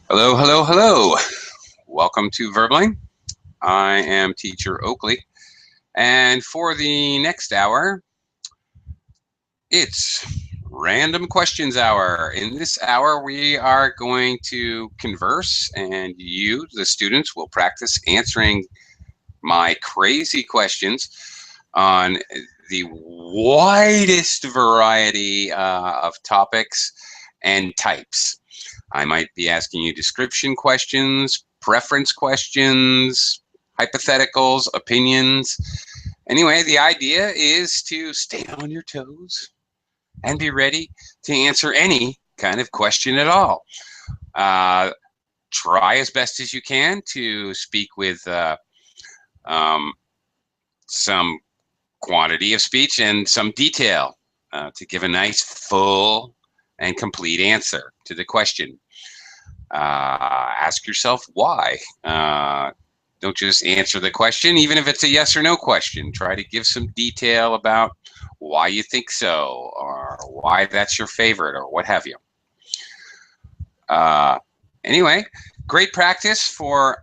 Hello, hello, hello. Welcome to Verbling. I am teacher Oakley, and for the next hour, it's Random Questions Hour. In this hour, we are going to converse, and you, the students, will practice answering my crazy questions on the widest variety of topics and types. I might be asking you description questions, preference questions, hypotheticals, opinions. Anyway, the idea is to stay on your toes and be ready to answer any kind of question at all. Try as best as you can to speak with um, some quantity of speech and some detail to give a nice, full, and complete answer to the question. Ask yourself why. Don't just answer the question, even if it's a yes or no question. Try to give some detail about why you think so, or why that's your favorite, or what have you. Anyway, great practice for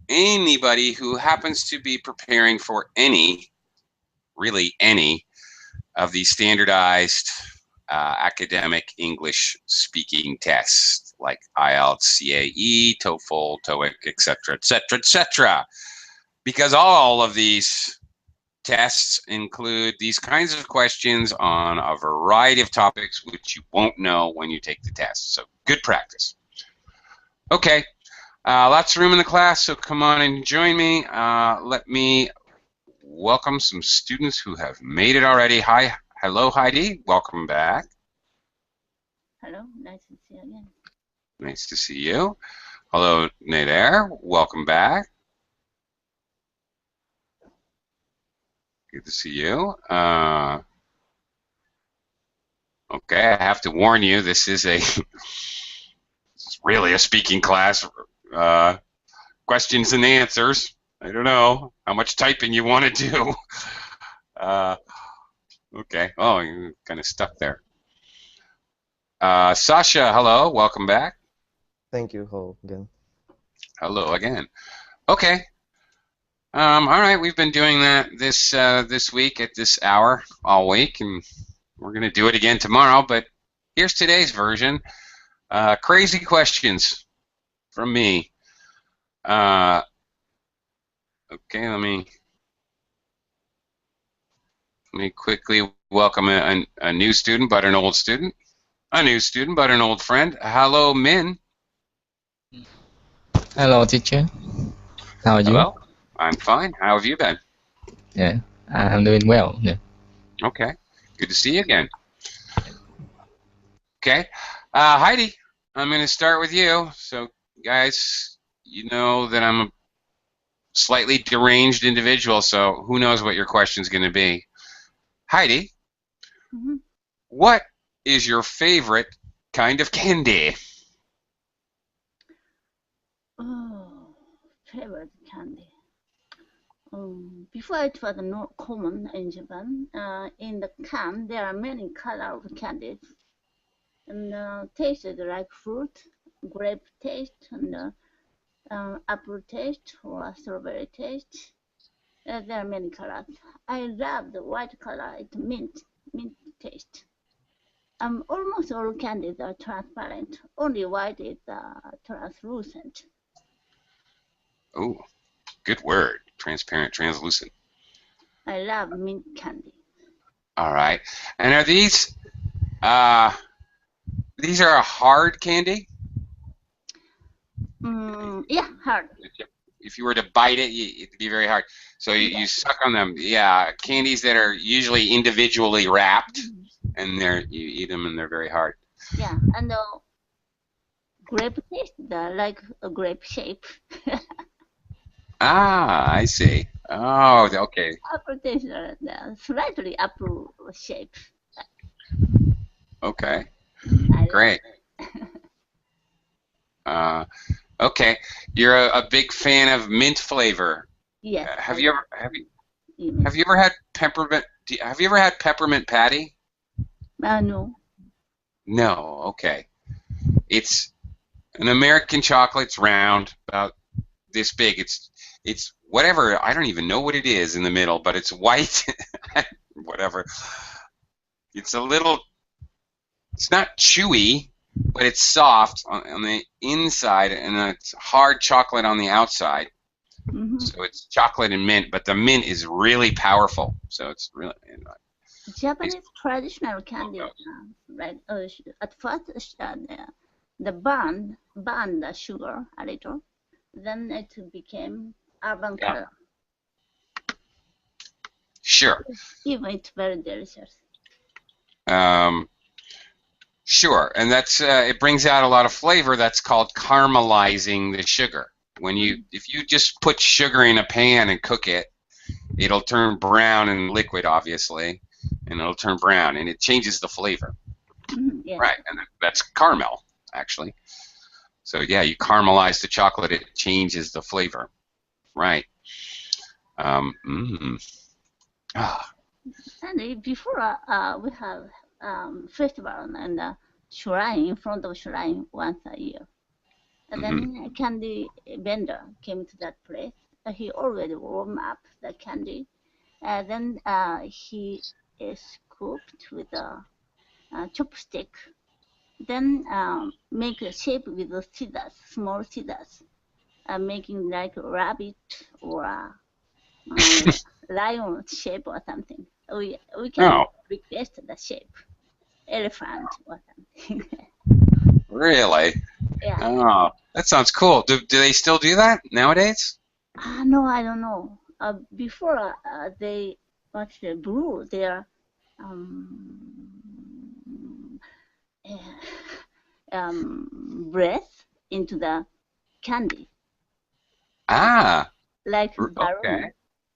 anybody who happens to be preparing for really any, of these standardized academic English speaking tests like IELTS, CAE, TOEFL, TOEIC, etc., etc., etc. Because all of these tests include these kinds of questions on a variety of topics which you won't know when you take the test. So good practice. Okay, lots of room in the class, so come on and join me. Let me welcome some students who have made it already. Hello, Heidi. Welcome back. Hello, nice to see you again. Nice to see you. Hello, Nader. Welcome back. Good to see you. Okay, I have to warn you, this is it's really a speaking class. Questions and answers. I don't know how much typing you want to do. Okay. Oh, you're kind of stuck there. Sasha, hello. Welcome back. Thank you, Ho, again. Hello again. Okay. All right. We've been doing that this week at this hour all week, and we're gonna do it again tomorrow. But here's today's version. Crazy questions from me. Okay. Let me quickly welcome a new student, but an old student. A new student, but an old friend. Hello, Min. Hello, teacher. How are you? Hello. I'm fine. How have you been? Yeah, I'm doing well. Yeah. Okay. Good to see you again. Okay. Heidi, I'm going to start with you. So, guys, you know that I'm a slightly deranged individual, so who knows what your question's going to be. Heidi, what is your favorite kind of candy? Oh, favorite candy. Before it was not common in Japan. In the can, there are many colors of candies, and tasted like fruit, grape taste, and apple taste or strawberry taste. There are many colors. I love the white color. It's mint taste. Almost all candies are transparent. Only white is translucent. Oh, good word. Transparent, translucent. I love mint candy. All right. And are these are a hard candy? Yeah, hard. If you were to bite it, it'd be very hard. So you suck on them. Yeah, candies that are usually individually wrapped, and you eat them and they're very hard. Yeah, and grape taste, like a grape shape. I see. Oh, okay. Apple taste, slightly apple shape. Okay. Great. Okay, you're a big fan of mint flavor. Yes. Have you ever had peppermint? Have you ever had peppermint patty? No. No. Okay. It's An American chocolate's round, about this big. It's whatever. I don't even know what it is in the middle, but it's white. Whatever. It's a little. It's not chewy, but it's soft on the inside, and it's hard chocolate on the outside. Hmm. So it's chocolate and mint, but the mint is really powerful. So it's really. Japanese traditional candy, right? At first, the burned the sugar a little, then it became urban Yeah. color. Sure. Even it's very delicious. Sure, and that's it brings out a lot of flavor. That's called caramelizing the sugar. If you just put sugar in a pan and cook it, it'll turn brown and liquid, obviously, and it'll turn brown, and it changes the flavor. Yeah. Right, and that's caramel, actually. So yeah, you caramelize the chocolate, it changes the flavor. Right. And before we have festival and shrine in front of shrine once a year. And then a candy vendor came to that place. He already warmed up the candy. Then he scooped with a chopstick. Then make a shape with the scissors, small scissors, making like a rabbit or a lion shape or something. We can request the shape, elephant or something. Really? Yeah. Oh, that sounds cool. Do they still do that nowadays? No, I don't know. Before they actually blew their breath into the candy, Ah, like okay. balloon.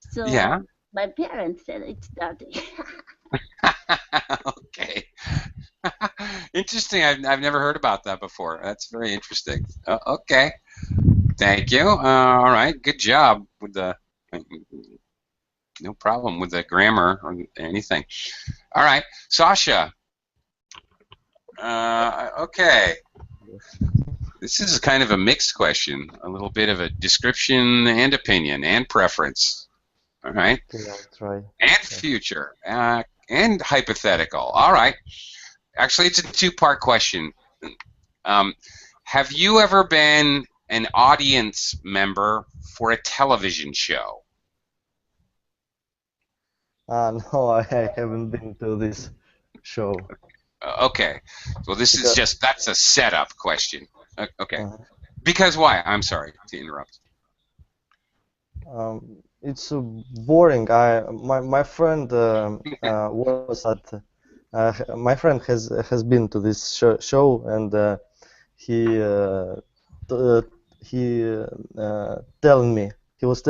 So Yeah. my parents said it's dirty. Okay. Interesting. I've never heard about that before. That's very interesting. Okay. Thank you. All right. Good job with the. No problem with the grammar or anything. All right, Sasha. Okay. This is kind of a mixed question. A little bit of a description and opinion and preference. All right. Okay, I'll try. And future. And hypothetical. All right. Actually, it's a two-part question. Have you ever been an audience member for a television show? No, I haven't been to this show. Okay. Well, this is that's a setup question. Okay. Because why? I'm sorry to interrupt. It's boring. My friend was at my friend has been to this show, and he was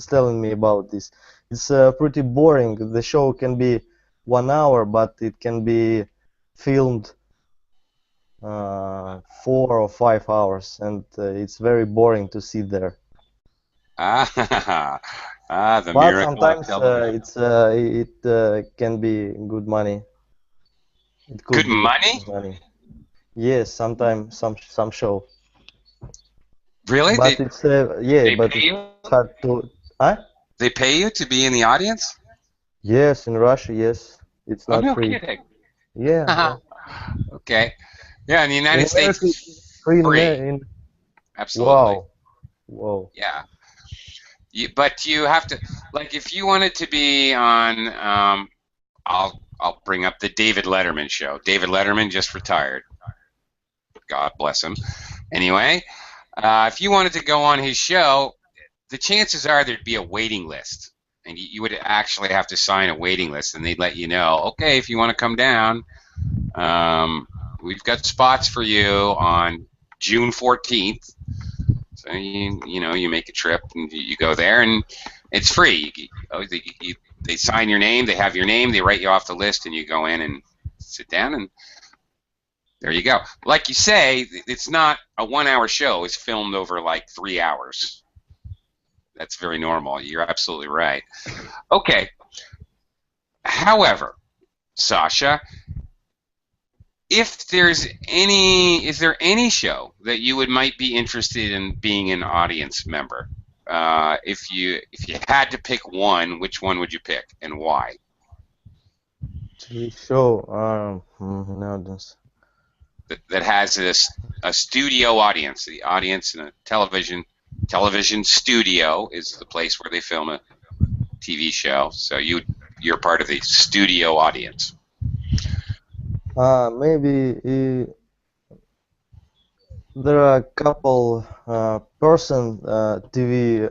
telling me about this. It's pretty boring. The show can be 1 hour, but it can be filmed 4 or 5 hours, and it's very boring to sit there. The But miracle of sometimes television. it can be good money. It could Good be money? good money. Yes, sometimes some show. Really? But it's but pay you? it's hard to. Huh? They pay you to be in the audience? Yes, in Russia, yes, it's Oh, not no free. kidding. Yeah. Okay. Yeah, in the United In States, America, it's free. free. Absolutely. Wow. Yeah. But you have to, like, if you wanted to be on, I'll bring up the David Letterman show. David Letterman just retired. God bless him. Anyway, if you wanted to go on his show, the chances are there'd be a waiting list, and you would actually have to sign a waiting list, and they'd let you know, okay, if you want to come down, we've got spots for you on June 14th. So you make a trip and you go there, and it's free. They sign your name, they have your name, they write you off the list, and you go in and sit down, and there you go. Like you say, it's not a 1 hour show. It's filmed over like 3 hours. That's very normal. You're absolutely right. Okay. However, Sasha, if there's any, is there any show that you might be interested in being an audience member? If you had to pick one, which one would you pick and why? TV show. No, That has a studio audience. The audience in a television studio is the place where they film a TV show. So you're part of the studio audience. maybe there are a couple person TV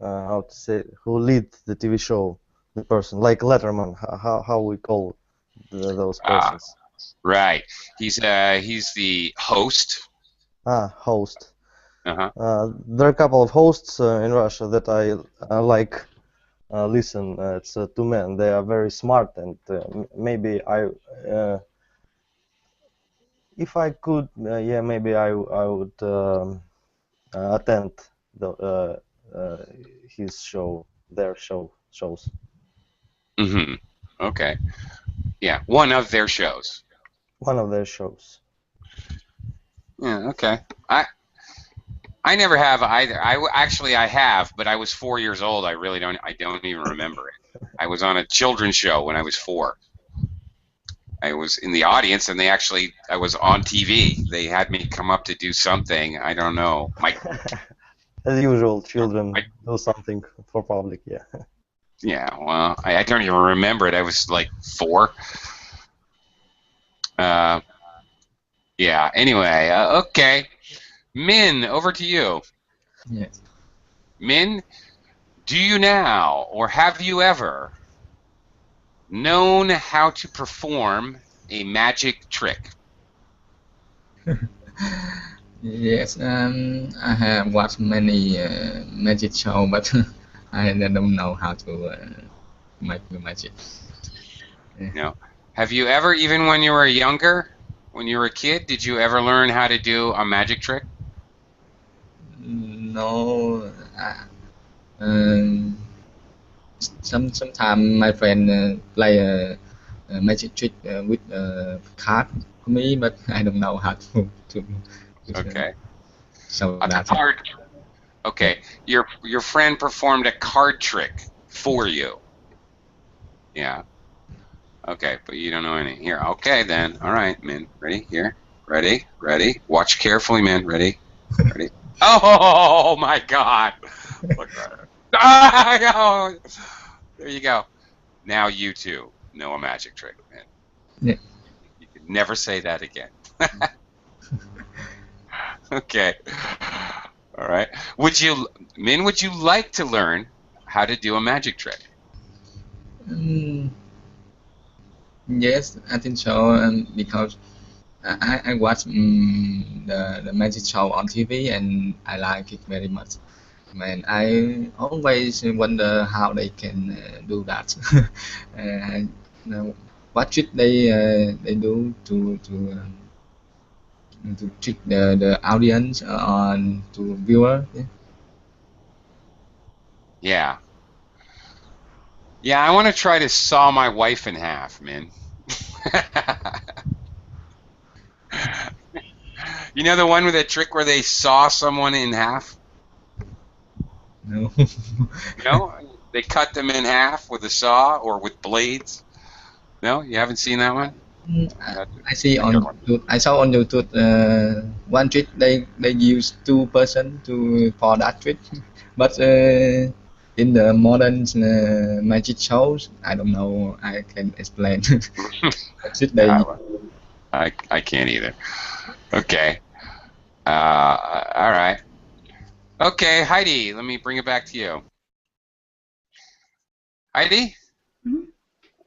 how to say, who lead the TV show, the person like Letterman. How we call those persons? Right. He's the host. Host. Uh-huh. There are a couple of hosts in Russia that I like listen. It's two men. They are very smart, and maybe if I could, yeah, maybe I would attend his show, their shows. Mm-hmm. Okay. Yeah, one of their shows. One of their shows. Yeah. Okay. I never have either. Actually I have, but I was 4 years old. I don't even remember it. I was on a children's show when I was 4. I was in the audience, and I was on TV. They had me come up to do something. I don't know. As usual, children do something for public, yeah. Yeah, well, I don't even remember it. I was like 4. Yeah, anyway, okay. Min, over to you. Yes. Min, do you now, or have you ever, known how to perform a magic trick? Yes, I have watched many magic show, but I don't know how to make the magic. No. Have you ever, even when you were younger, when you were a kid, did you ever learn how to do a magic trick? No. Sometimes my friend play a magic trick with card for me, but I don't know how to Okay. so A that's card. Okay. Your friend performed a card trick for you. Yeah. Okay, but you don't know any. Here. Okay, then. All right, Min. Ready? Here. Ready? Ready? Watch carefully, Min. Ready? Ready? Oh my God! Look at it. Oh, there you go. Now you too know a magic trick, man. Yeah. You could never say that again. Okay. All right. Min, would you like to learn how to do a magic trick? Yes, I think so, because I watch the magic show on TV and I like it very much. Man, I always wonder how they can do that. What trick they do to trick the audience on to viewer. Yeah. Yeah. Yeah, I want to try to saw my wife in half, Min. You know the one with that trick where they saw someone in half? No. No? They cut them in half with a saw or with blades? No? You haven't seen that one? I see on YouTube, I saw on YouTube one trick they use 2 person for that trick, but in the modern magic shows, I don't know. I can explain. Trick they I can't either. Okay. All right. Okay, Heidi, let me bring it back to you. Heidi? Mhm.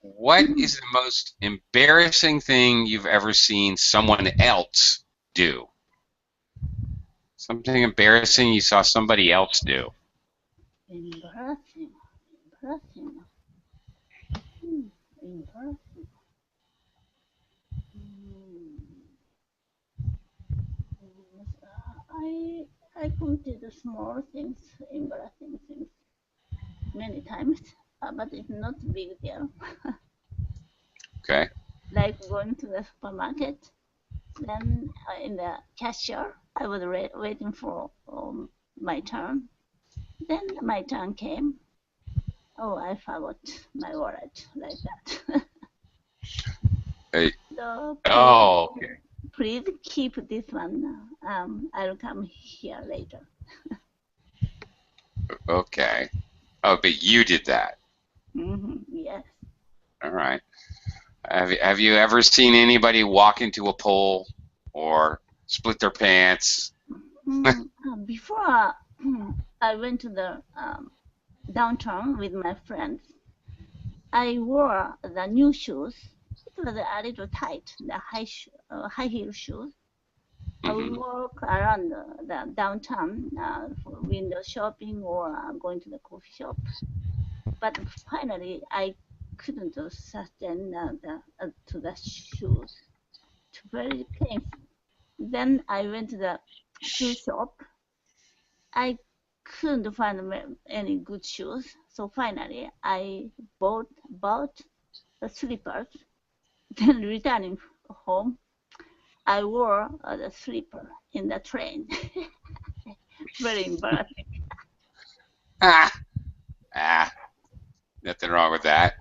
What is the most embarrassing thing you've ever seen someone else do? Something embarrassing you saw somebody else do. Embarrassing. Embarrassing. Embarrassing. I consider small things embarrassing things many times, but it's not a big deal. Okay. like going to the supermarket. Then in the cashier, I was waiting for my turn. Then my turn came. Oh, I forgot my wallet, like that. Hey. So Oh, okay. please keep this one. I'll come here later. Okay. Oh, but you did that. Yes. All right. Have you ever seen anybody walk into a pole or split their pants? Before I went to the downtown with my friends, I wore the new shoes. It was a little tight, the high heel shoes. I would walk around the downtown for window shopping or going to the coffee shop. But finally, I couldn't sustain to the shoes. It's very painful. Then I went to the shoe shop. I couldn't find any good shoes, so finally I bought the slippers. Then returning home, I wore the slipper in the train. Very embarrassing. Nothing wrong with that.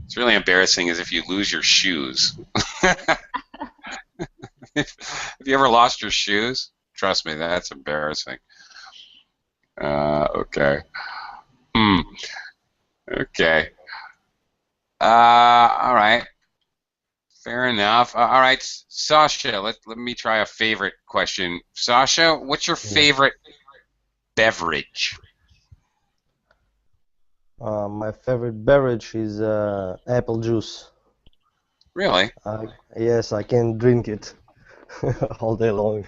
It's really embarrassing as if you lose your shoes. Have you ever lost your shoes? Trust me, that's embarrassing. Okay. Okay. All right. Fair enough. All right, Sasha, let me try a favorite question. Sasha, what's your favorite beverage? My favorite beverage is apple juice. Really? Yes, I can drink it all day long,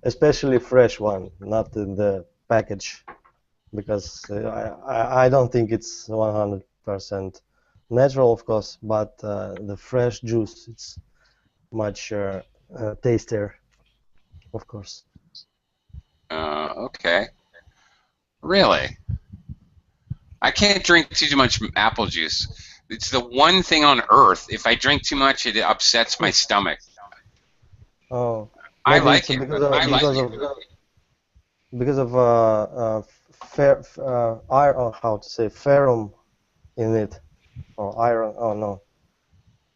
especially fresh one, not in the package, because I don't think it's 100% natural, of course, but the fresh juice, it's much tastier, of course. Okay. Really? I can't drink too much apple juice. It's the one thing on earth, if I drink too much, it upsets my stomach. Oh, I maybe like it's it, because but I like it. iron, how to say, ferrum in it, or iron. Oh no,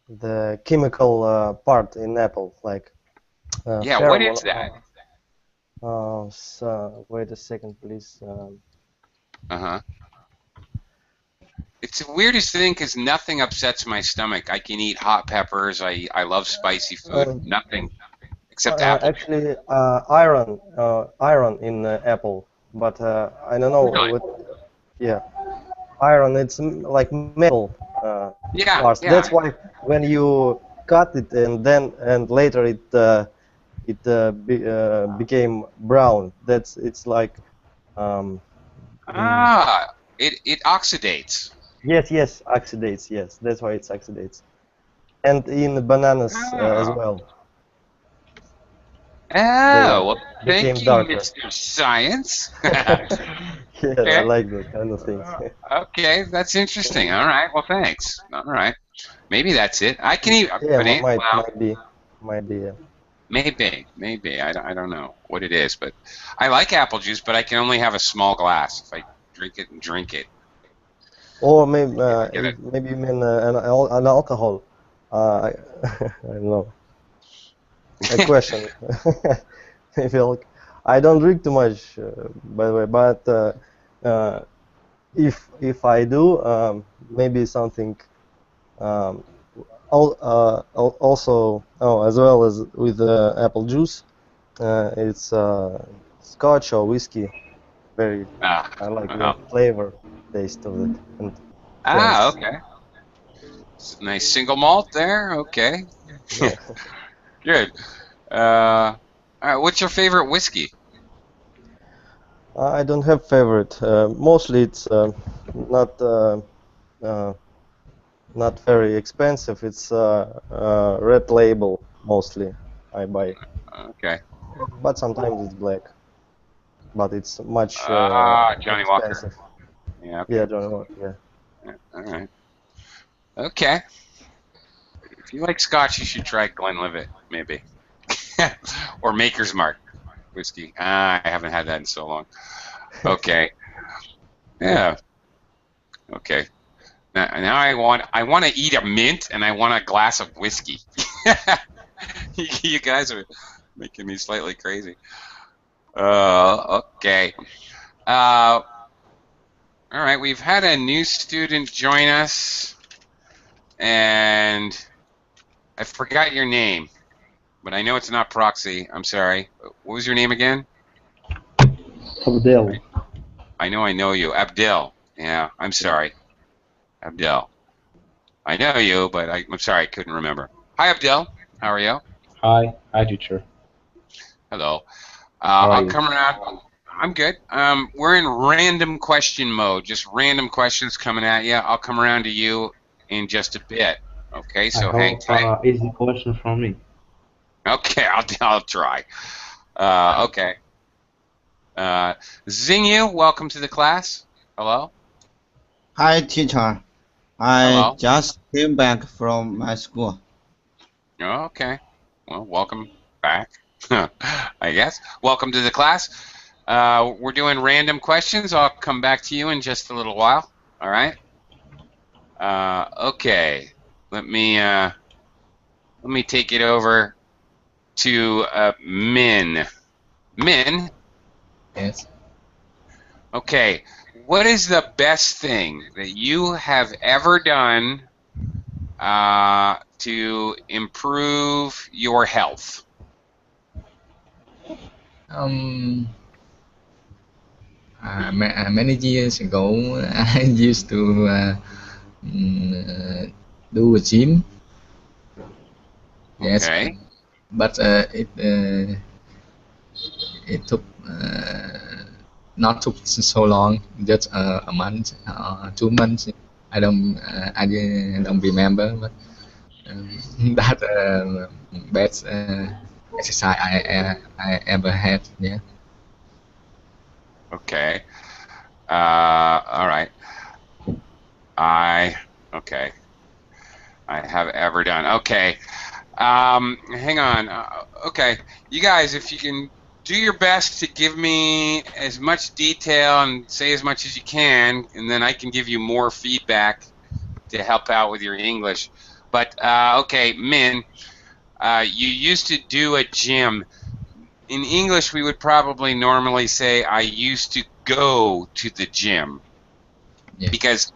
the chemical part in apple, like Yeah, what ferrum. is that? So wait a second, please. Uh-huh. It's the weirdest thing because nothing upsets my stomach. I can eat hot peppers. I love spicy food. Nothing except apple. Actually, iron in apple, but I don't know Really? what. Yeah, iron. It's like metal Yeah, parts. yeah. That's why when you cut it and later it became brown. It's like It oxidates. yes, oxidates. Yes, that's why it's oxidates. And in bananas as Oh. well. They Well, thank became you, darker. Mr. Science. Yeah, I like those kind of things. Okay, that's interesting. All right, well, thanks. All right. Maybe that's it. I can eat Yeah, banana. Well, might be. Yeah. maybe. I don't know what it is, but I like apple juice, but I can only have a small glass if I drink it and drink it. Or maybe Get it? maybe you mean an alcohol. I don't know. A question. Maybe I don't drink too much, by the way, but if I do, maybe something also as well as with apple juice, it's scotch or whiskey. Very, I like the flavor, taste of it, and friends. Okay. Nice single malt there. Okay. Yeah. Good. All right. What's your favorite whiskey? I don't have favorite. Mostly it's not not very expensive. It's red label mostly I buy, Okay. but sometimes it's black. But it's much Johnny Walker. expensive. Yeah. Okay. Yeah, Johnny Walker. Yeah. All right. Okay. you like Scotch, you should try Glenlivet, maybe. Or Maker's Mark whiskey. I haven't had that in so long. Okay. Yeah. Okay. Now I want to eat a mint and I want a glass of whiskey. You guys are making me slightly crazy. Okay. All right, we've had a new student join us, and I forgot your name, but I know it's not Proxy. I'm sorry. What was your name again? Abdel. I know you. Abdel. Yeah, I'm sorry. Abdel. I know you, but I'm sorry, I couldn't remember. Hi, Abdel. How are you? Hi, teacher. Hello. How are I'll you? come around. I'm good. We're in random question mode, just random questions coming at you. I'll come around to you in just a bit. Okay, so hang tight. Easy question from me. Okay, I'll try. Okay. Xingyu, welcome to the class. Hello. Hi, teacher. I Hello. just came back from my school. Oh, okay. Well, welcome back, I guess. Welcome to the class. We're doing random questions. I'll come back to you in just a little while. All right. Okay. Let me take it over to Min. Min. Yes. Okay. What is the best thing that you have ever done to improve your health? Many years ago, I used to do a gym. Yes, Okay. but it took not took so long, just a month, 2 months. I don't remember, but that best exercise I ever had. Yeah. Okay. All right. Okay. I have ever done. Okay. Hang on. Okay. You guys, if you can do your best to give me as much detail and say as much as you can, and then I can give you more feedback to help out with your English. But, okay, Min, you used to do a gym. In English, we would probably normally say, I used to go to the gym. Yeah. Because,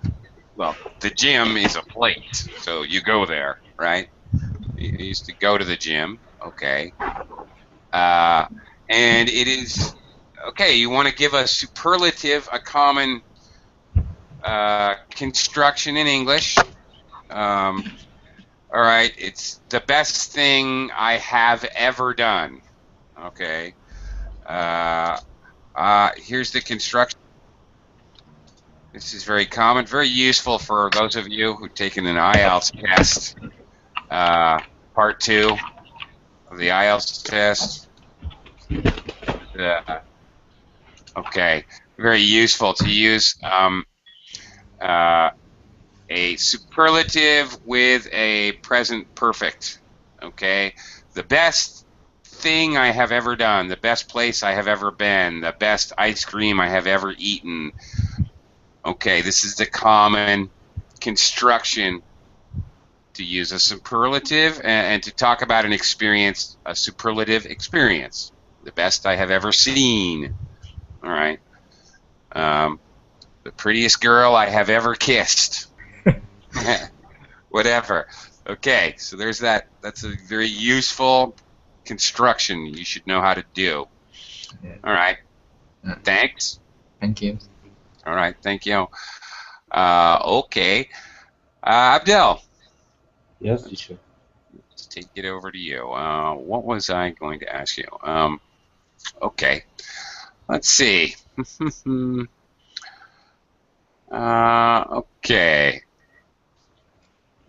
well, the gym is a place, so you go there, right? You used to go to the gym, okay. And it is, okay, you want to give a superlative, a common construction in English. All right, it's the best thing I have ever done. Okay. Here's the construction. This is very common, very useful for those of you who've taken an IELTS test, part 2 of the IELTS test. Okay, very useful to use a superlative with a present perfect. Okay, the best thing I have ever done, the best place I have ever been, the best ice cream I have ever eaten. Okay, this is the common construction to use a superlative and to talk about an experience, a superlative experience. The best I have ever seen. All right. The prettiest girl I have ever kissed. Whatever. Okay, so there's that. That's a very useful construction you should know how to do. Yeah. All right. Thanks. Thank you. All right, thank you. Okay. Abdel, Yes, teacher. let's take it over to you. What was I going to ask you? Okay. Let's see. Okay.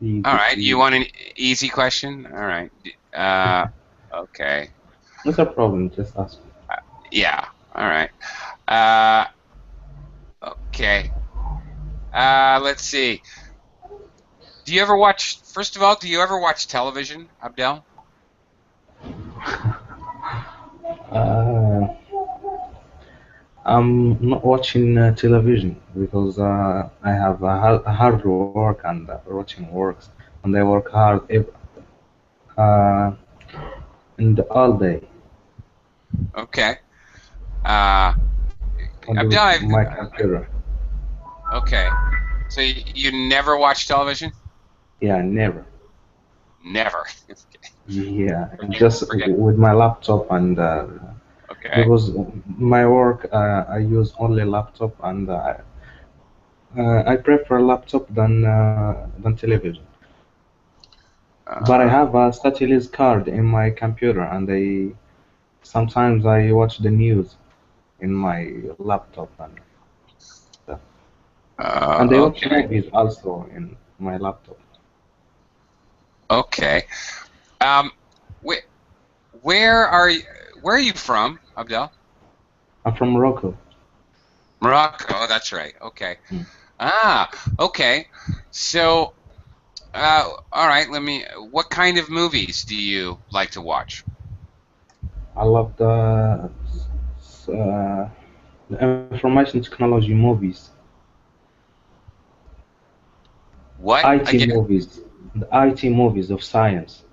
All right, you want an easy question? All right. Okay. What's the problem? Just ask. Yeah. All right. Okay. Let's see. Do you ever watch? First of all, do you ever watch television, Abdel? Uh, I'm not watching television because I have a hard work and routine works, and I work hard uh, all day Okay. Uh, on Abdel, my computer. okay. So you never watch television? Yeah, never. Never. Yeah, Forget. just Forget. with my laptop and Okay. because my work I use only laptop and I prefer laptop than television. But I Uh, have a satellite card in my computer and I sometimes I watch the news in my laptop and stuff. And I watch okay. movies also in my laptop. Okay. Um, wh where are you? Where are you from, Abdel? I'm from Morocco. Morocco. Oh, that's right. Okay. Mm. Ah, okay. So, all right. Let me. What kind of movies do you like to watch? I love uh, the information technology movies, What IT again? movies, the IT movies of science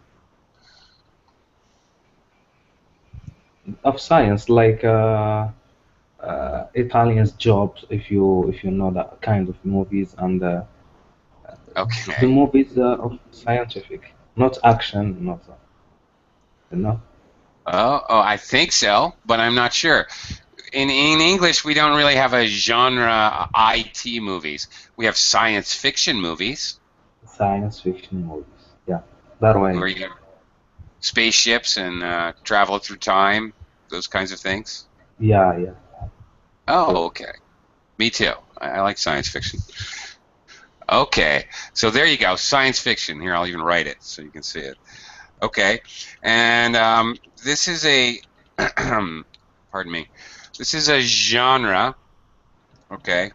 like Italian's Jobs, if you know that kind of movies, and the Okay. movies of scientific, not action, not you know. Oh, I think so, but I'm not sure. In English, we don't really have a genre IT movies. We have science fiction movies Science fiction movies. Yeah, that where way. you have spaceships and travel through time, those kinds of things. Yeah, yeah. Oh, okay. Me too. I like science fiction. Okay, so there you go, science fiction. Here, I'll even write it so you can see it. Okay, and this is a, pardon me, this is a genre. Okay,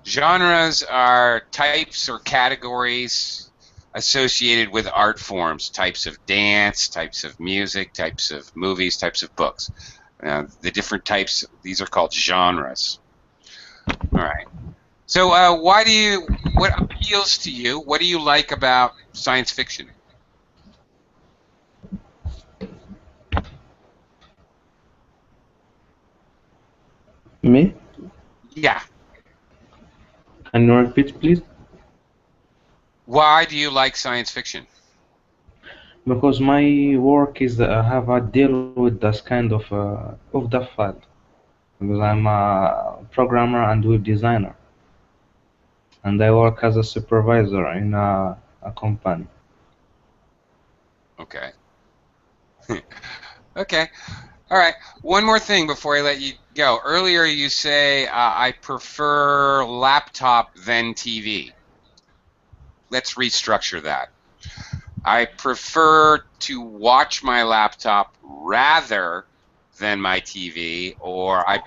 genres are types or categories associated with art forms, types of dance, types of music, types of movies, types of books. The different types, these are called genres. All right. So, what appeals to you? What do you like about science fiction? Me? Yeah. Can you repeat, please? Why do you like science fiction? Because my work is have a deal with this kind of the field. Because I'm a programmer and web designer, and I work as a supervisor in a company. Okay. Okay. All right. One more thing before I let you go. Earlier you say I prefer laptop than TV. Let's restructure that. I prefer to watch my laptop rather than my TV, or I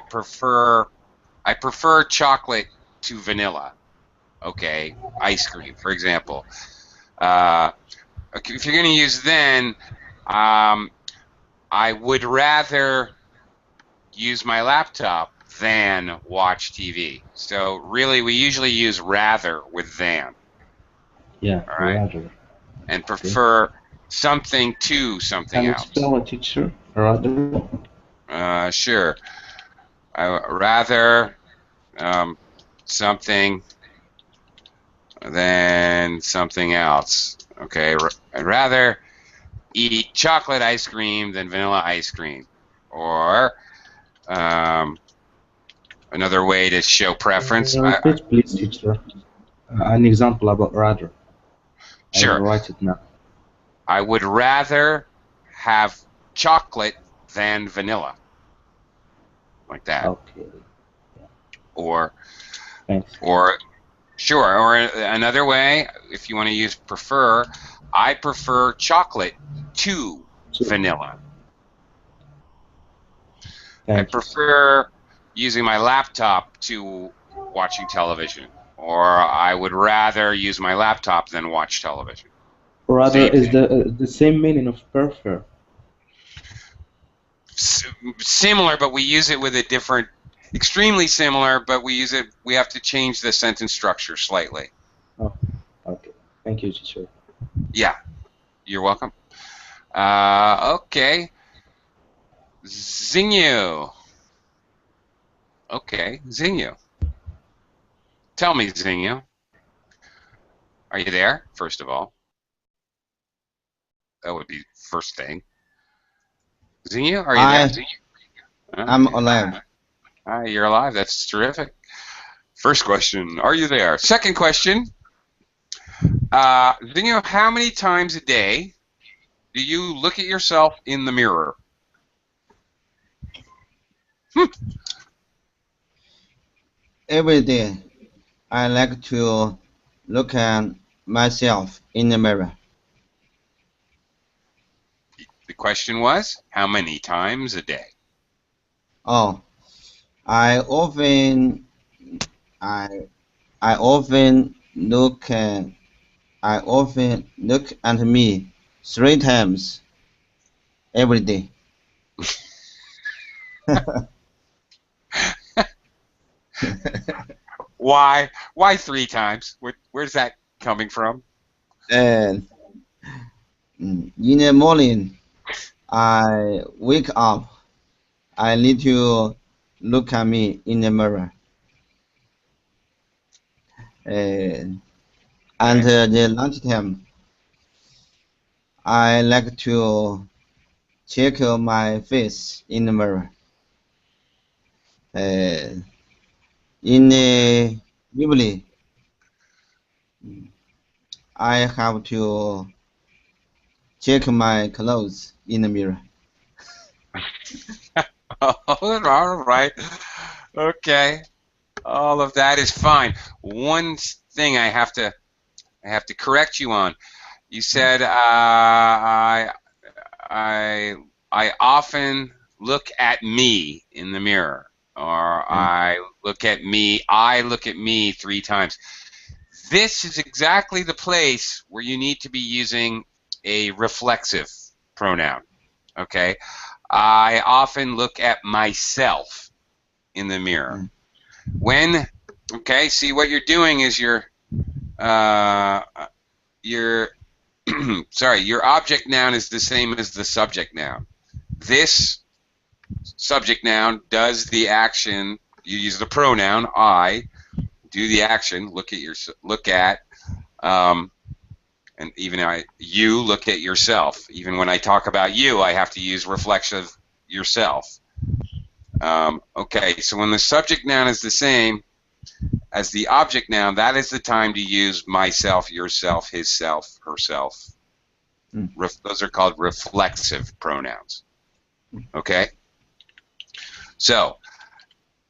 prefer chocolate to vanilla. Okay, ice cream, for example. Okay, if you're going to use then, um, I would rather use my laptop than watch TV. So really, we usually use rather with than. Yeah, All right, rather. and Okay. prefer something to something Can you else. spell a teacher? Rather. Sure. I rather something than something else. Okay, I'd rather eat chocolate ice cream than vanilla ice cream. Or another way to show preference. Repeat, please, teacher. An example about rather. I will Sure, write it now. I would rather have chocolate than vanilla, like that. Okay. Or, Thanks. or sure. Or another way, if you want to use prefer, I prefer chocolate to vanilla. I Thank you. prefer using my laptop to watching television or I would rather use my laptop than watch television. Rather Same is the same meaning of prefer. Similar, but we use it with a different, extremely similar, but we use it, we have to change the sentence structure slightly. Oh, okay. Thank you, teacher. Yeah, you're welcome. Okay. Xingyu. Okay, Xingyu. Tell me, Xingyu. Are you there, first of all? That would be first thing. Xingyu, are you there? Okay. I'm alive. Hi, you're alive. That's terrific. First question, are you there? Second question, Xingyu, how many times a day do you look at yourself in the mirror? Every day, I like to look at myself in the mirror. The question was, how many times a day? Oh, I often look at me 3 times every day. Why? Why 3 times? Where's that coming from? And in the morning, I wake up. I need to look at me in the mirror. And the lunchtime, I like to check my face in the mirror. In the evening, I have to check my clothes in the mirror. All right. Okay. All of that is fine. One thing I have to correct you on. You said I often look at me in the mirror, or I look at me 3 times. This is exactly the place where you need to be using a reflexive pronoun. Okay? I often look at myself in the mirror. When, okay, see what you're doing is you're sorry, your object noun is the same as the subject noun. This subject noun does the action. You use the pronoun I, do the action. Look at, and even you look at yourself. Even when I talk about you, I have to use reflexive yourself. Okay, so when the subject noun is the same as the object noun, that is the time to use myself, yourself, his self, herself. Those are called reflexive pronouns. Okay? So,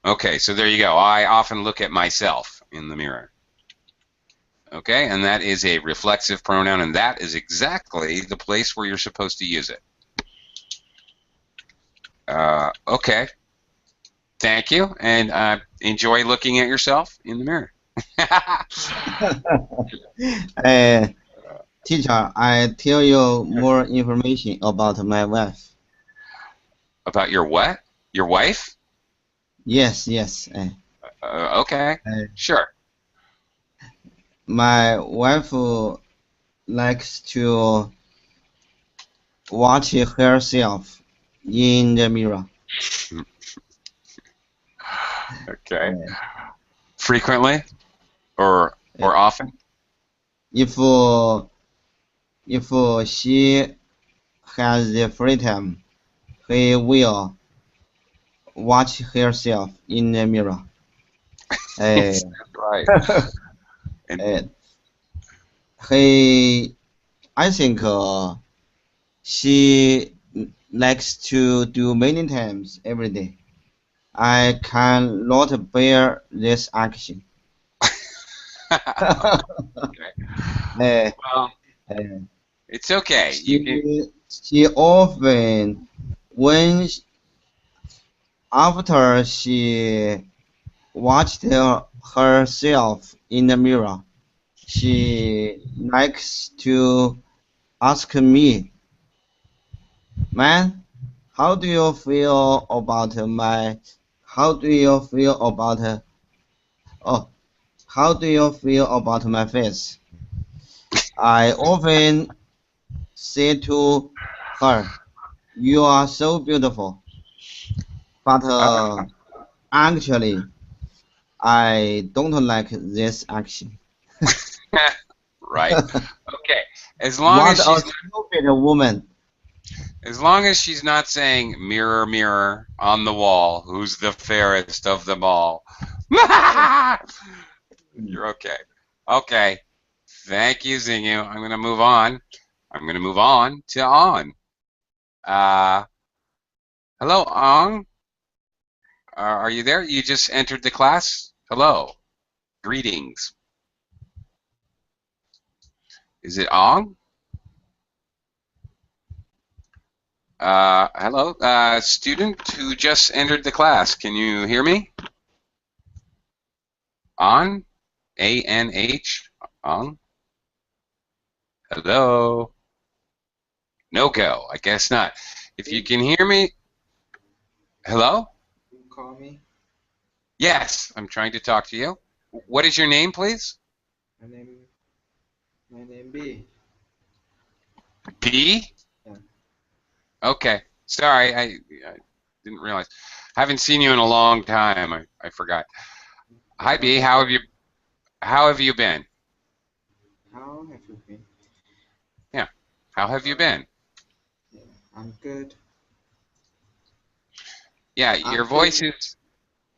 okay, so there you go. I often look at myself in the mirror. Okay, and that is a reflexive pronoun, and that is exactly the place where you're supposed to use it. Okay. Thank you, and enjoy looking at yourself in the mirror. Teacher, I tell you more information about my wife. About your what? Your wife? Yes, yes. Okay, sure. My wife likes to watch herself in the mirror. Okay. Frequently, or often? If she has the free time, he will watch herself in the mirror. Right. I think she likes to do many times every day. I cannot bear this action. Okay. Well, it's okay. She often, after she watched herself in the mirror. She likes to ask me, "Man, how do you feel about my? How do you feel about? Oh, how do you feel about my face?" I often say to her, "You are so beautiful." But actually, I don't like this action. Right. Okay. As long What as a she's stupid woman. not saying mirror, mirror on the wall, who's the fairest of them all. You're okay. Okay. Thank you, Zingu. I'm gonna move on. I'm gonna move on to On. Uh, hello, Ong. Are you there? You just entered the class. Hello. Greetings. Is it Ong? Hello, student who just entered the class. Can you hear me? On? A-N-H? On? Hello? No go. I guess not. If you can hear me, hello? You call me? Yes, I'm trying to talk to you. What is your name, please? My name B. B? Yeah. Okay. Sorry, I didn't realize. Haven't seen you in a long time. I forgot. Hi, B. How have you been? How have you been? Yeah. How have you been? Yeah, I'm good. Yeah, I'm your good. voice is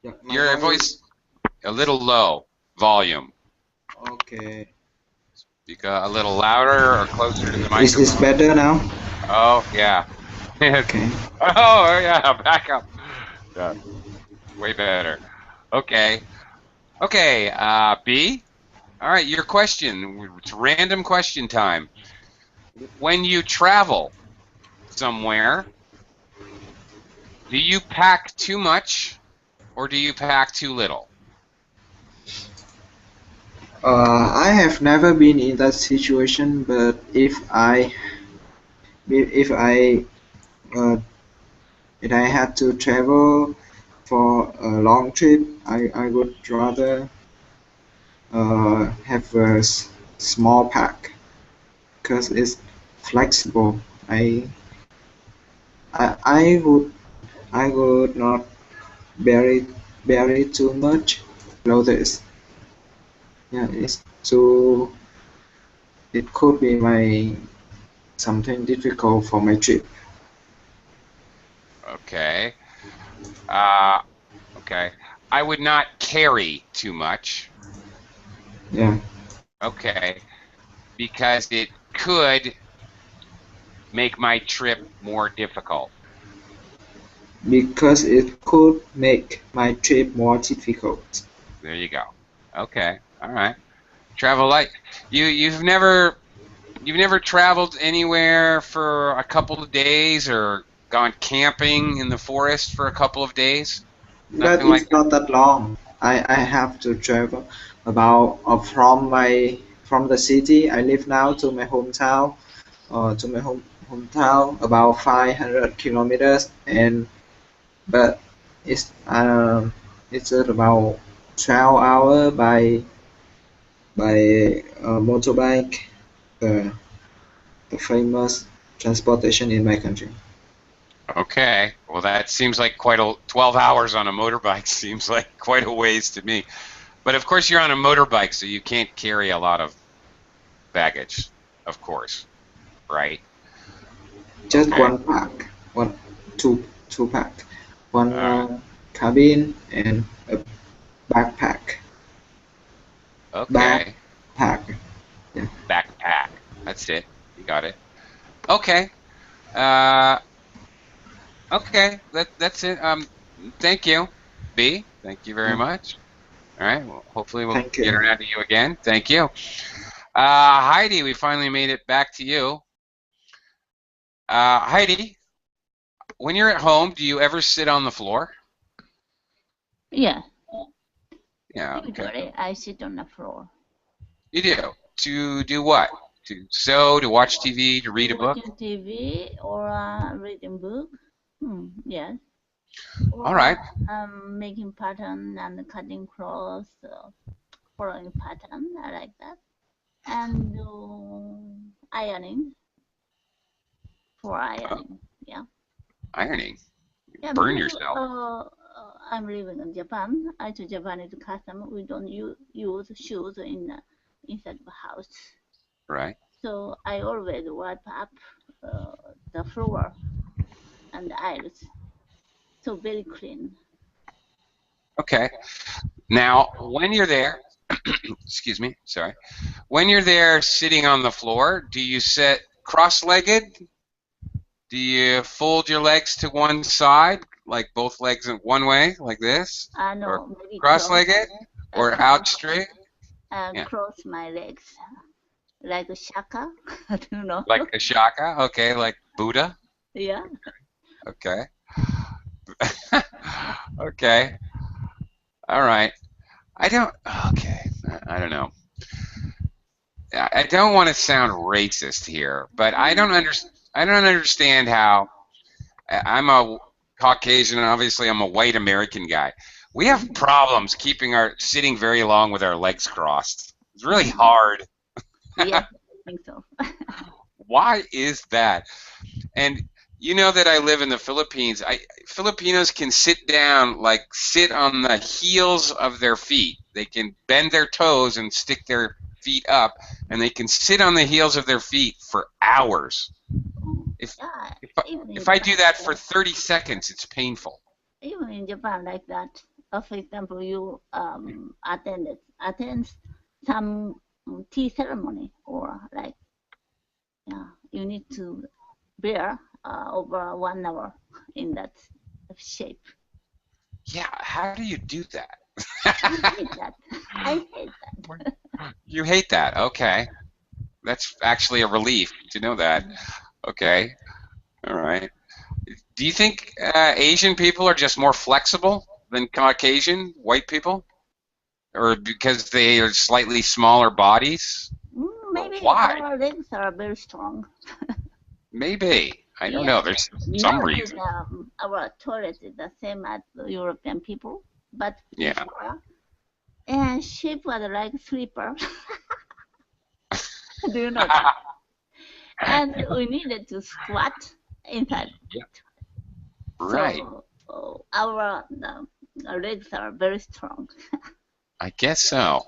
Yeah, your voice a little low volume. Okay. Speak a little louder or closer to the Is this microphone. better now? Oh, yeah. Okay. Oh, yeah, back up. Yeah, way better. Okay. Okay, B. All right, your question. It's random question time. When you travel somewhere, do you pack too much or do you pack too little? I have never been in that situation, but if I uh, if I had to travel for a long trip, I would rather have a small pack because it's flexible. I would not bear it too much clothes. Yeah, it's so it could be my something difficult for my trip. Okay. Uh, okay. I would not carry too much. Yeah, Okay. Because it could make my trip more difficult. because it could make my trip more difficult. There you go. Okay. All right. Travel light. You've never traveled anywhere for a couple of days or gone camping in the forest for a couple of days? But Nothing like it's not that long. I have to travel about from the city I live now to my hometown, to my hometown about 500 kilometers, and but it's at about 12 hour by motorbike, the the famous transportation in my country. that. Okay. Well, that seems like quite a 12 hours on a motorbike seems like quite a ways to me. But of course you're on a motorbike, so you can't carry a lot of baggage, of course, right? Just Okay. one pack, two pack, one All right. cabin and a backpack. Okay. Backpack. Yeah. Backpack. That's it. You got it. Okay. Uh, okay. That's it. Thank you, B. Thank you very Yeah. much. All right. Well, hopefully we'll Thank get you. around to you again. Thank you. Heidi, we finally made it back to you. Heidi, when you're at home, do you ever sit on the floor? Yeah. Yeah. Okay. Usually, I sit on the floor. You do. To do what? To sew, to watch TV, to read a book? Watching TV or reading book. Yes. Or All right. making pattern and cutting clothes, following pattern. I like that. And ironing. For ironing. Yeah. Ironing. Yeah, Burn because, yourself. I'm living in Japan. I to Japanese custom. We don't use shoes inside the house. Right. So I always wipe up the floor and the aisles. So very clean. Okay. Now, when you're there, excuse me, sorry. When you're there sitting on the floor, do you sit cross-legged? Do you fold your legs to one side, like both legs in one way, like this? No, maybe Cross-legged? Or out straight? Yeah. Cross my legs like a shaka. I don't know. Like a shaka? Okay, like Buddha? Yeah. Okay. Okay. All right. I don't know. I don't want to sound racist here, but I don't understand how I'm a Caucasian and obviously I'm a white American guy. We have problems keeping our sitting very long with our legs crossed. It's really hard. Yeah, I think so. Why is that? And you know that I live in the Philippines. Filipinos can sit down, like sit on the heels of their feet. They can bend their toes and stick their feet up, and they can sit on the heels of their feet for hours. If I do that for 30 seconds, it's painful. Even in Japan, like that. For example, you attend some tea ceremony, or like, you need to bear over 1 hour in that shape. Yeah, how do you do that? I hate that. I hate that. You hate that, okay. That's actually a relief to know that. Okay, all right. Do you think Asian people are just more flexible than Caucasian white people? Or because they are slightly smaller bodies? Maybe why? our legs are very strong. Maybe. I don't know. There's some reason. Our toilet is the same as the European people, but Yeah. and shape was like slipper. Do you know that? And we needed to squat inside. Yeah. Right. So our legs are very strong. I guess so.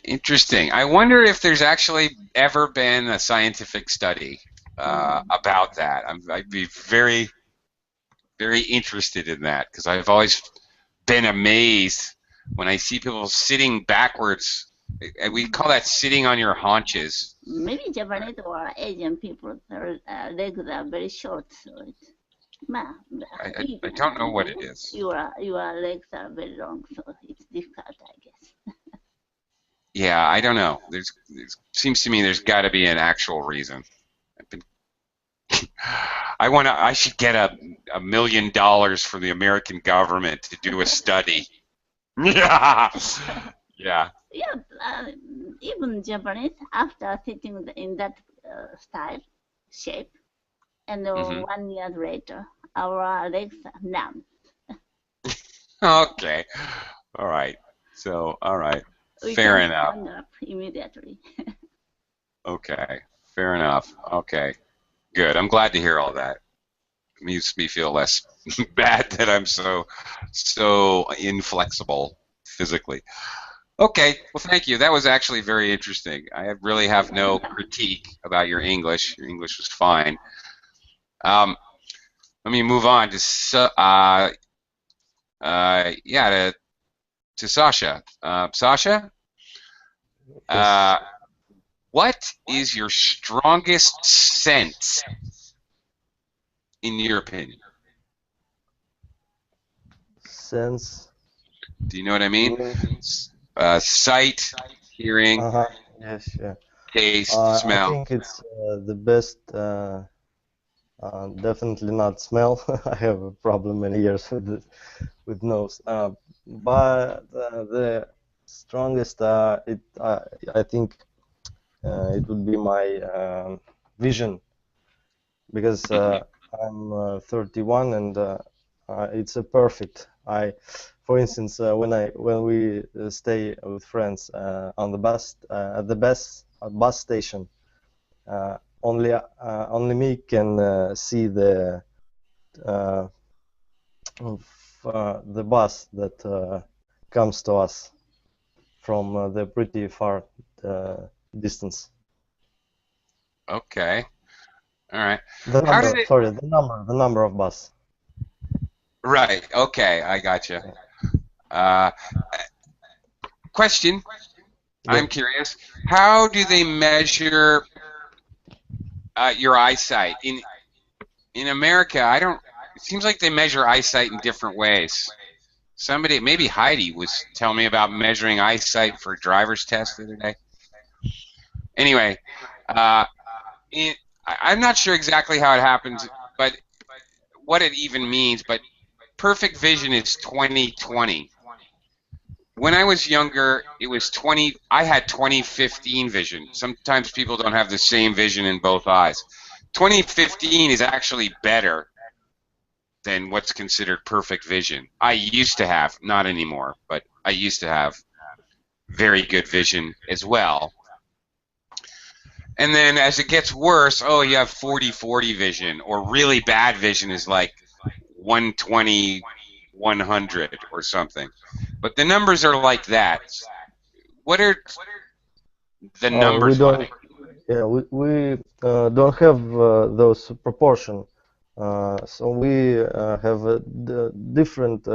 Interesting. I wonder if there's actually ever been a scientific study about that. I'd be very, very interested in that because I've always been amazed when I see people sitting backwards. We call that sitting on your haunches. Maybe Japanese or Asian people, their legs are very short, so it's. I don't know what it is. Your legs are very long, so it's difficult, I guess. Yeah, I don't know. There seems to me there's got to be an actual reason. I should get $1 million from the American government to do a study. Yeah. Yeah. Yeah, even Japanese, after sitting in that shape, and 1 year later, our legs are numb. Okay. All right. So, all right. Fair enough. Stand up immediately. Okay. Fair enough. Okay. Good. I'm glad to hear all that. It makes me feel less bad that I'm so inflexible physically. Okay. Well, thank you. That was actually very interesting. I really have no critique about your English. Your English was fine. Let me move on to Sasha. Sasha, what is your strongest sense, in your opinion? Sense. Do you know what I mean? Sight, hearing, Yes, yeah. taste, I smell. think it's the best Definitely not smell. I have a problem many years with nose. But the strongest, I think it would be my vision, because I'm 31 and it's a perfect. For instance, when we stay with friends on the bus at the bus station, only me can see uh, the bus that comes to us from the pretty far distance. Okay. All right. The How did number, it? sorry, the number of bus. Right. Okay. I gotcha. Uh, question. Yeah. I'm curious. How do they measure your eyesight in America? I don't. It seems like they measure eyesight in different ways. Somebody, maybe Heidi, was telling me about measuring eyesight for a driver's test the other day. Anyway, I'm not sure exactly how it happens, but what it even means. But perfect vision is 20/20. When I was younger, it was 20. I had 20/15 vision. Sometimes people don't have the same vision in both eyes. 20/15 is actually better than what's considered perfect vision. I used to have, not anymore, but I used to have very good vision as well. And then as it gets worse, oh, you have 40/40 vision, or really bad vision is like 120/100 or something. But the numbers are like that. What are the We numbers don't. like? Yeah, we don't have those proportion. So we have a different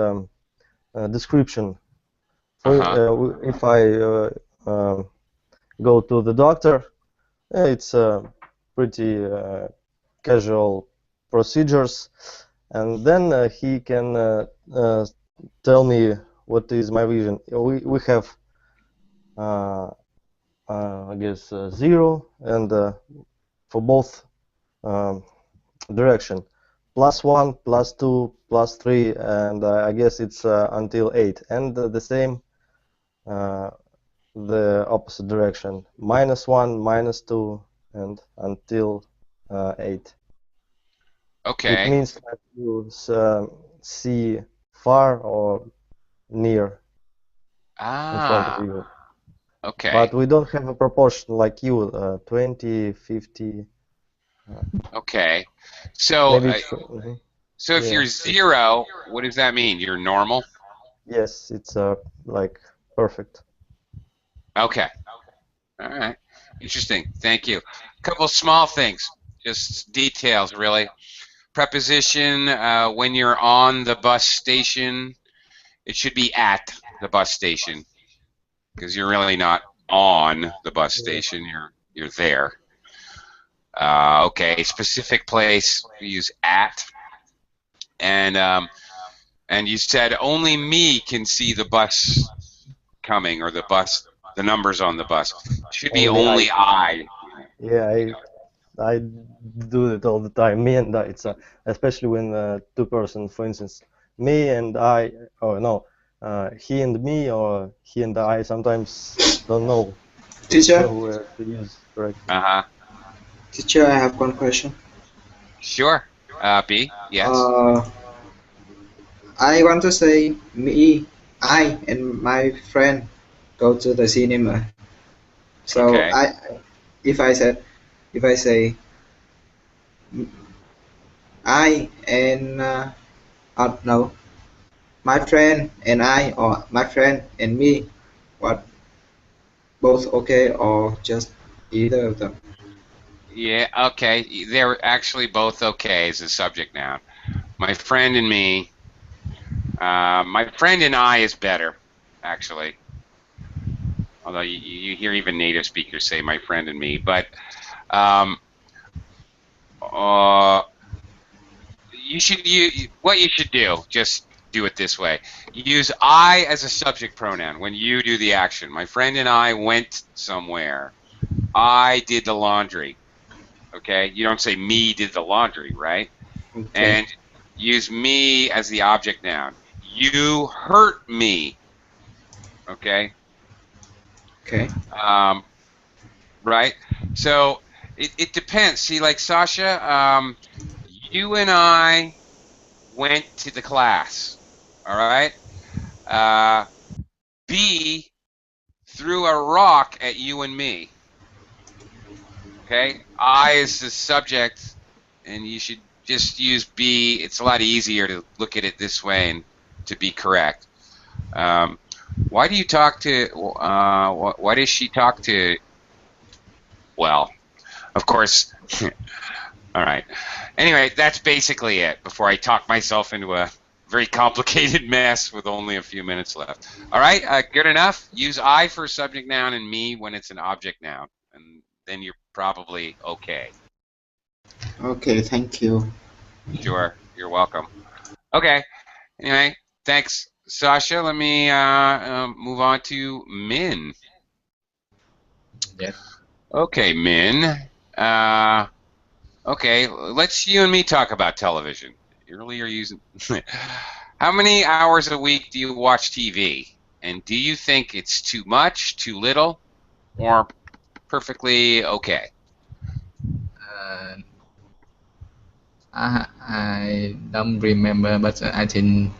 description. If I go to the doctor, it's pretty casual procedures, and then he can tell me what is my vision. We have I guess 0 and for both direction, +1, +2, +3, and I guess it's until 8, and the same the opposite direction, -1, -2, and until 8. Okay. It means that you see far or near in front of you. Okay. But we don't have a proportion like you, 20, 50. Okay. So, Maybe so if yeah. you're 0, what does that mean? You're normal? Yes, it's like perfect. Okay. All right. Interesting. Thank you. A couple small things, just details, really. Preposition, when you're on the bus station, it should be at the bus station, because you're really not on the bus station. You're there. Okay. Specific place, we use at. And you said only me can see the bus coming, or the numbers on the bus. It should be only I. Yeah, I do it all the time. Me and I. It's especially when two persons, for instance, me and I, or no, he and me, or he and I. Sometimes don't know Teacher? where to use correctly. Teacher, I have one question. Sure. B, yes. I want to say me, I and my friend go to the cinema. So Okay. if I say I and no, my friend and I, or my friend and me, what, both okay, or just either of them? Yeah, okay. They're actually both okay as a subject noun. My friend and me. My friend and I is better, actually. Although you hear even native speakers say my friend and me. But what you should do, just do it this way. Use I as a subject pronoun when you do the action. My friend and I went somewhere. I did the laundry. Okay, you don't say me did the laundry, right? Okay. And use me as the object noun. You hurt me. Okay. Okay. Right. So it depends. See, like Sasha, you and I went to the class. All right. B threw a rock at you and me. Okay. I is the subject, and you should just use B. It's a lot easier to look at it this way and to be correct. Why do you talk to? Why does she talk to? Well, of course. All right. Anyway, that's basically it. Before I talk myself into a very complicated mess with only a few minutes left. All right. Good enough. Use I for subject noun and me when it's an object noun, and then you're probably okay. Okay. Thank you. Sure. You're welcome. Okay. Anyway, thanks, Sasha. Let me move on to Min. Yes. Okay, Min. Okay, let's you and me talk about television. Earlier using. How many hours a week do you watch TV? And do you think it's too much, too little, or perfectly okay? Uh, I don't remember, but I think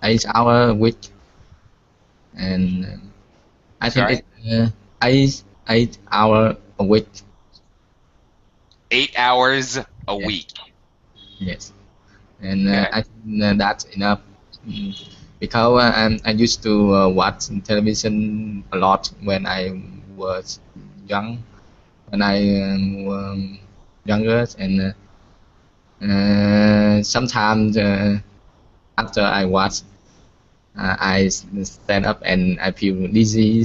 8 hours a week, and I think Sorry? it's 8 hours a week. 8 hours a Yes. week. Yes, and Okay. I think that's enough. Because I used to watch television a lot when I was young, when I was younger, and sometimes after I watch, I stand up and I feel dizzy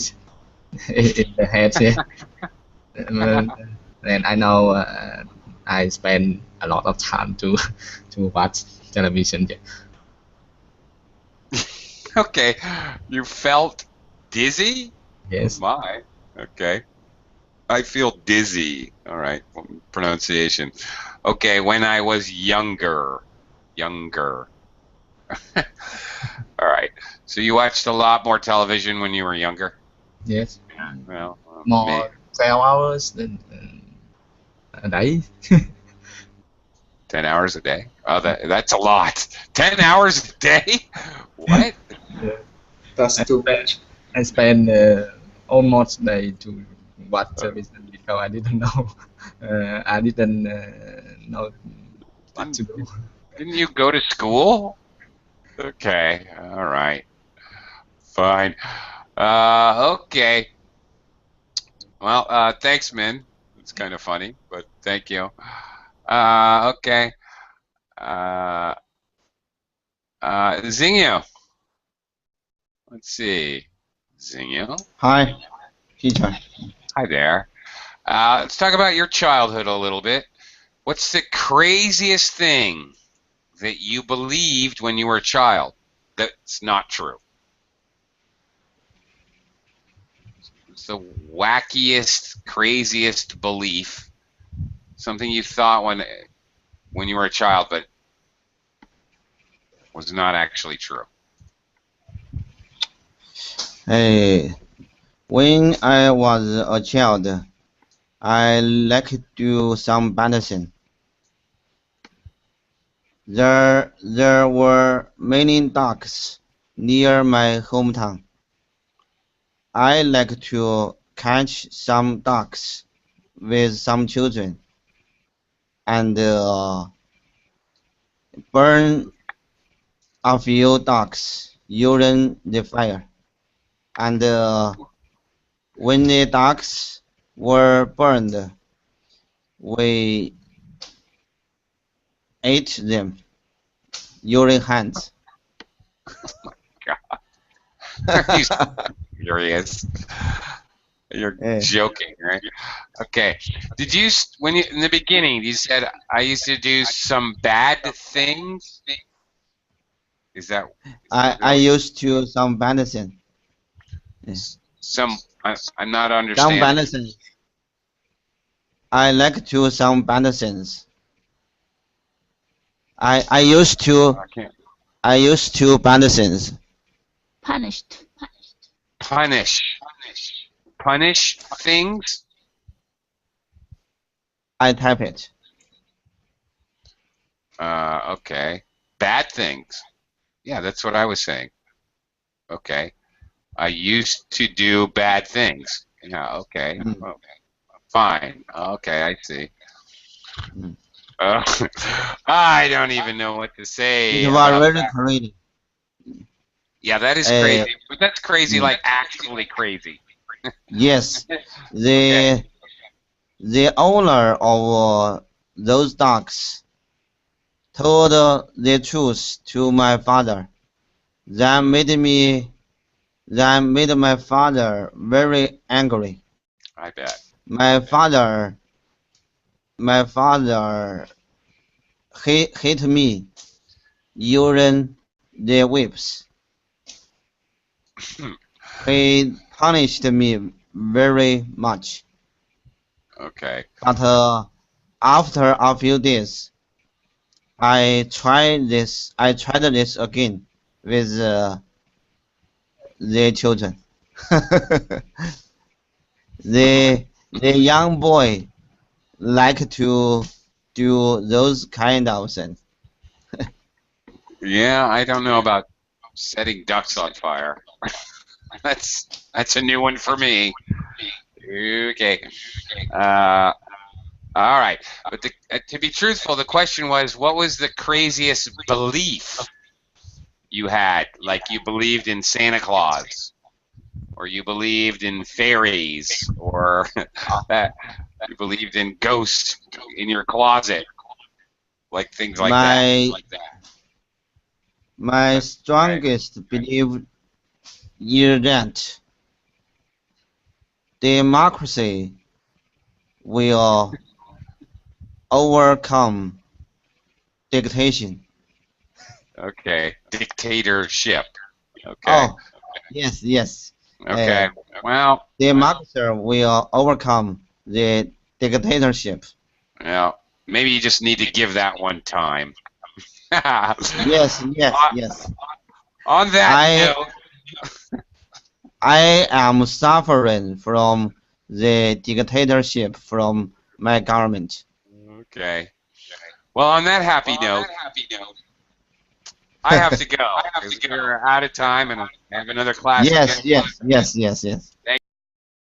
in the head. Um, and I know I spend a lot of time to watch television. Okay. You felt dizzy? Yes. My. Okay. I feel dizzy. All right. Pronunciation. Okay. When I was younger. Younger. All right. So you watched a lot more television when you were younger? Yes. Well, More 12 hours than a day. 10 hours a day? Oh, that's a lot. 10 hours a day? What? That's too much. I spend almost day to watch television because I didn't know. I didn't know what to do. Didn't you go to school? Okay. All right. Fine. Okay. Well, thanks, Min. It's kind of funny, but thank you. Okay. Zingyo. Let's see. Zingyo. Hi, teacher. Hi there. Let's talk about your childhood a little bit. What's the craziest thing that you believed when you were a child that's not true? It's the wackiest, craziest belief. Something you thought when you were a child, but was not actually true. Hey, when I was a child, I liked to do some medicine. There were many ducks near my hometown. I like to catch some ducks with some children and burn a few ducks using the fire. And when the ducks were burned, we ate them using hands. Are you serious? You're Eh. joking, right? Okay. Did you when you in the beginning you said I used to do some bad things? Is that I used to some medicine. some? I'm not Some understanding. medicine. I like to some bad things. I used to I can't. bad things. Punished. Punish things. I type it. Okay. Bad things. Yeah, that's what I was saying. Okay. I used to do bad things. Yeah, okay. Mm. Okay. Fine. Okay, I see. Mm. I don't even know what to say It was about very that. crazy. Yeah, that is Uh, crazy. But that's crazy, mm. like actually crazy. Yes, Okay. the owner of those dogs told the truth to my father. That made my father very angry. I bet. My father hit me using the whips. He punished me very much. Okay. But after a few days, I tried this again with the children. the young boy like to do those kind of things. Yeah, I don't know about setting ducks on fire. That's a new one for me. Okay. Uh, all right. But to be truthful, the question was, what was the craziest belief you had? Like you believed in Santa Claus, or you believed in fairies, or that you believed in ghosts in your closet, like things like that. My strongest belief is that democracy will overcome dictation. Okay. Dictatorship. Okay. Oh, yes. Okay. Well, Democracy will overcome the dictatorship. yeah. Maybe you just need to give that one time. Yes. On that I note, I am suffering from the dictatorship from my government. okay. Well, on that happy note, I have to go because we're out of time and I have another class. Yes. Thank